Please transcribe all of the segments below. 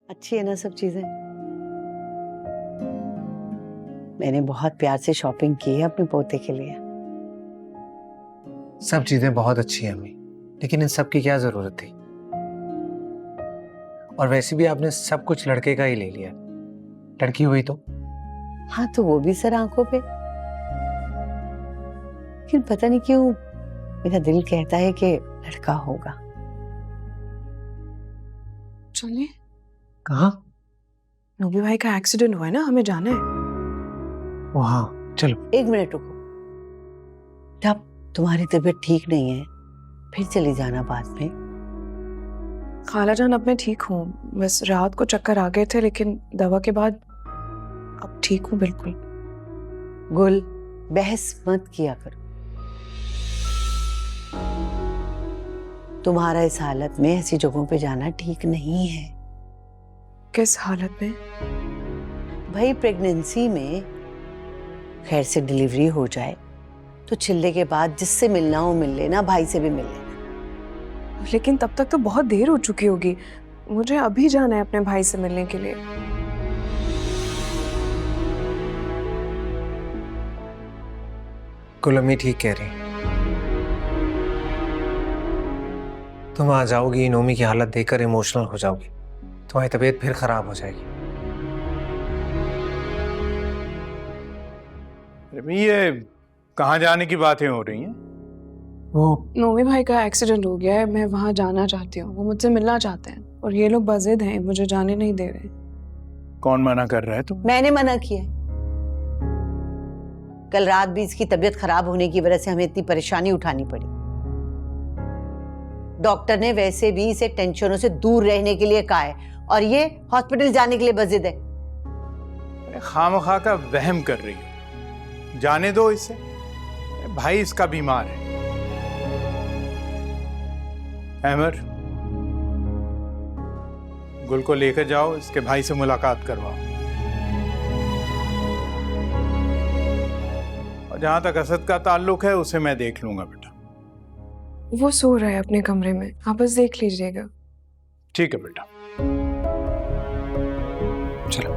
अच्छी है ना सब चीजें? मैंने बहुत प्यार से शॉपिंग की है अपने पोते के लिए। सब चीजें बहुत अच्छी हैं अम्मी, लेकिन इन सब की क्या जरूरत थी? और वैसे भी आपने सब कुछ लड़के का ही ले लिया। लड़की हुई तो हाँ तो वो भी सर आंखों पे, लेकिन पता नहीं क्यों मेरा दिल कहता है कि लड़का होगा। चलिए, कहाँ? नोबी भाई का एक्सीडेंट हुआ है ना, हमें जाना है। ओ हाँ चलो। एक मिनट रुको, जब तुम्हारी तबीयत ठीक नहीं है फिर चली जाना बाद में। खालाजान अब मैं ठीक हूँ, बस रात को चक्कर आ गए थे, लेकिन दवा के बाद अब ठीक हूँ बिल्कुल। गुल, बहस मत किया करो। तुम्हारा इस हालत में ऐसी जगहों पे जाना ठीक नहीं है। किस हालत में? भाई प्रेगनेंसी में खैर से डिलीवरी हो जाए तो चिल्ले के बाद जिससे मिलना हो मिल लेना, भाई से भी मिल लेना। लेकिन तब तक तो बहुत देर हो चुकी होगी, मुझे अभी जाना है अपने भाई से मिलने के लिए। कुल अम्मी ठीक कह रही। तुम आ जाओगी, नोमी की हालत देखकर इमोशनल हो जाओगी, तुम्हारी तबीयत फिर खराब हो जाएगी। ये कहाँ जाने की बातें हो रही हैं? वो नोमी भाई का एक्सीडेंट हो गया है, मैं वहां जाना चाहती हूँ। वो मुझसे मिलना चाहते हैं और ये लोग बाजिद हैं, मुझे जाने नहीं दे रहे। कौन मना कर रहा है तुम? मैंने मना किया। कल रात भी इसकी तबीयत खराब होने की वजह से हमें इतनी परेशानी उठानी पड़ी। डॉक्टर ने वैसे भी इसे टेंशनों से दूर रहने के लिए कहा है और ये हॉस्पिटल जाने के लिए बजिद है। खामखा का वहम कर रही हो, जाने दो इसे। भाई इसका बीमार है। अहमर, गुल को लेकर जाओ, इसके भाई से मुलाकात करवाओ। और जहां तक असद का ताल्लुक है उसे मैं देख लूंगा बेटा। वो सो रहा है अपने कमरे में, आप बस देख लीजिएगा। ठीक है बेटा। चलो।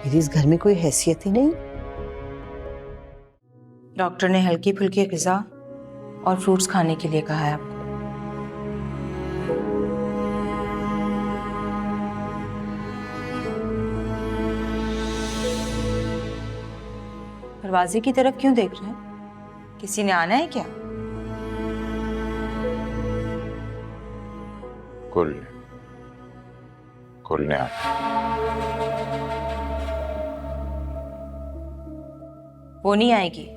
मेरी इस घर में कोई हैसियत ही नहीं। डॉक्टर ने हल्की फुल्की ग़िज़ा और फ्रूट्स खाने के लिए कहा है आपको। दरवाजे की तरफ क्यों देख रहे हैं? किसी ने आना है क्या? कुल ने आना। वो नहीं आएगी,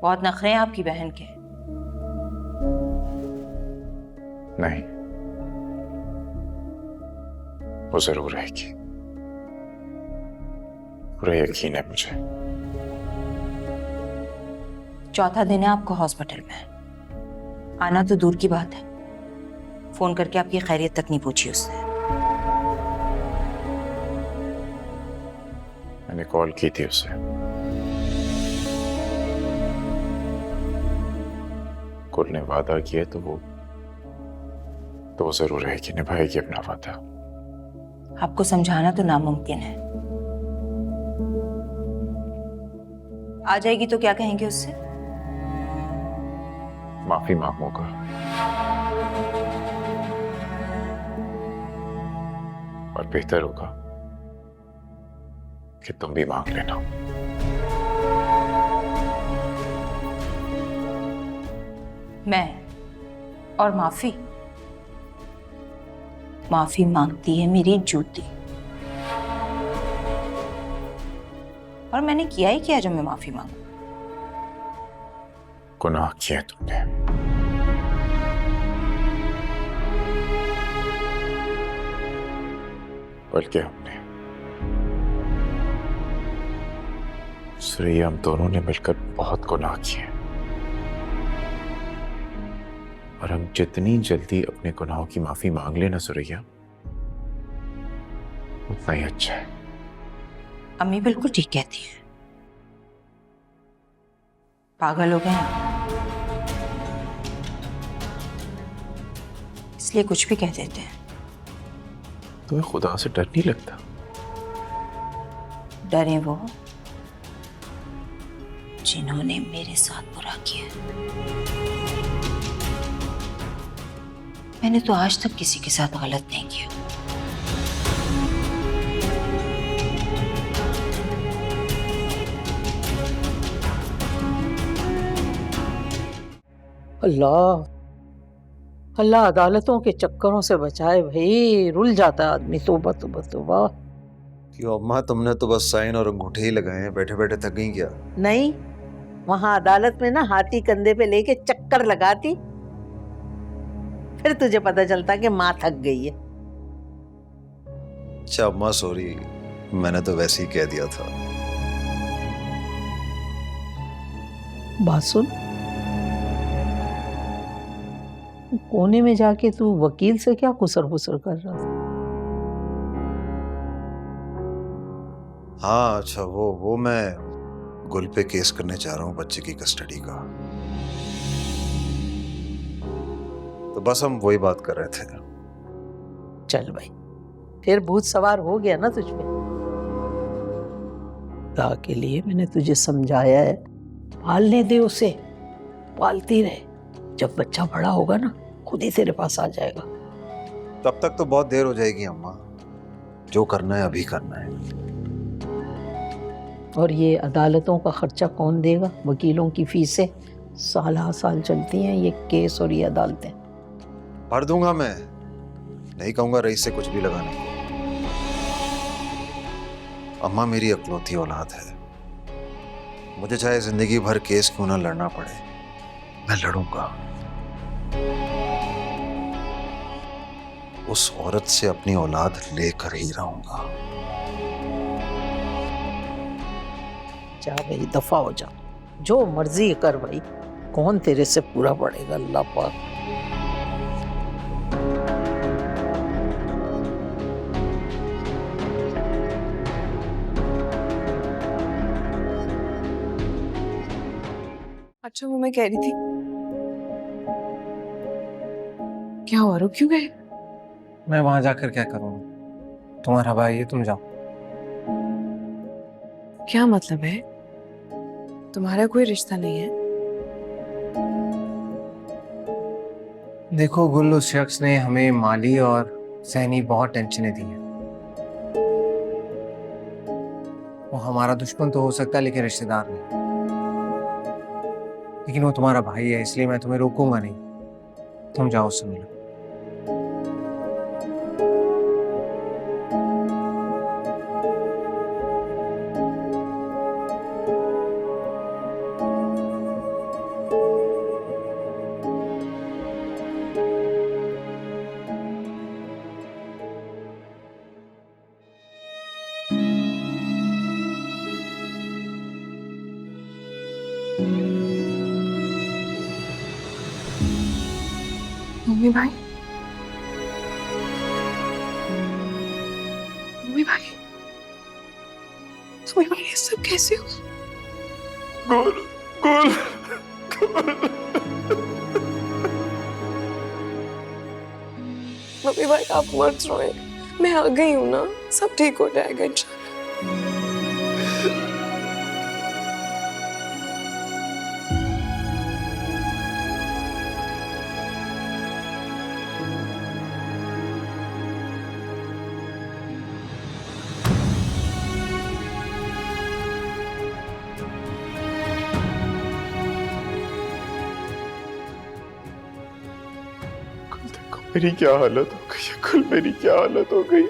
बहुत नखरे हैं आपकी बहन के। नहीं, वो जरूर आएगी, पूरा यकीन है मुझे। चौथा दिन है आपको हॉस्पिटल में, आना तो दूर की बात है, फोन करके आपकी खैरियत तक नहीं पूछी उसने। मैंने कॉल की थी उसे। कुल ने वादा किया तो वो जरूर रहेगी, निभाएगी अपना वादा। आपको समझाना तो नामुमकिन है। आ जाएगी तो क्या कहेंगे उससे? माफी मांगूंगा। और बेहतर होगा कि तुम भी मांग लेना। मैं और माफी मांगती है मेरी जूती। और मैंने किया ही क्या जो मैं माफी मांगू? गुनाह किए तुमने। बल्कि हमने, सुरैया, हम दोनों ने मिलकर बहुत गुनाह किए। और हम जितनी जल्दी अपने गुनाहों की माफी मांग लेना सुरैया, उतना ही अच्छा है। अम्मी बिल्कुल ठीक कहती है, पागल हो गए हैं, इसलिए कुछ भी कह देते हैं। तुम्हें खुदा से डर नहीं लगता? डरे वो जिन्होंने मेरे साथ बुरा किया। मैंने तो आज तक किसी के साथ गलत नहीं किया। अल्लाह अल्लाह अदालतों के चक्करों से बचाए भाई, रुल जाता है आदमी। तौबा तौबा तौबा। क्यों अम्मा, तुमने तो बस साइन और अंगूठे ही लगाए हैं, बैठे बैठे थक गई क्या? नहीं, वहां अदालत में ना हाथी कंधे पे लेके चक्कर लगाती, फिर तुझे पता चलता कि माँ थक गई है। अच्छा अम्मा सॉरी, मैंने तो वैसे ही कह दिया था। बात सुन, कोने में जाके तू वकील से क्या खुसर फुसर कर रहा था? हाँ अच्छा, वो मैं गुल पे केस करने जा रहा हूँ, बच्चे की कस्टडी का। तो बस हम वही बात कर रहे थे। चल भाई, फिर भूत सवार हो गया ना तुझ पे। खुदा के लिए मैंने तुझे समझाया है, पालने दे उसे, पालती रहे। जब बच्चा बड़ा होगा ना, खुद ही तेरे पास आ जाएगा। तब तक तो बहुत देर हो जाएगी अम्मा, जो करना है अभी करना है। और ये अदालतों का खर्चा कौन देगा? वकीलों की फीसें साल साल चलती हैं, ये केस और ये अदालतें। भर दूंगा मैं, नहीं कहूंगा रईस से कुछ भी लगाने को। अम्मा मेरी अकलौती औलाद है, मुझे चाहे जिंदगी भर केस क्यों ना लड़ना पड़े, मैं लड़ूंगा। उस औरत से अपनी औलाद लेकर ही रहूंगा। जा भाई, दफा हो जा, जो मर्जी कर भाई, कौन तेरे से पूरा पड़ेगा? अल्लाह पाक। अच्छा वो मैं कह रही थी, क्या हुआ, रुक क्यों गए? मैं वहां जाकर क्या करूंगा? तुम्हारा भाई है, तुम जाओ। क्या मतलब है? तुम्हारा कोई रिश्ता नहीं है? देखो गुल, उस शख्स ने हमें माली और सहनी बहुत टेंशनें दी हैं। वो हमारा दुश्मन तो हो सकता है लेकिन रिश्तेदार नहीं। लेकिन वो तुम्हारा भाई है, इसलिए मैं तुम्हें रोकूंगा नहीं। तुम जाओ, उससे मिलो। मम्मी भाई, मम्मी भाई, मम्मी भाई, ये सब कैसे हो? मम्मी भाई आप मत रोए, मैं आ गई हूँ ना, सब ठीक हो जाएगा इंशाल्लाह। मेरी क्या हालत हो गई है, कल मेरी क्या हालत हो गई।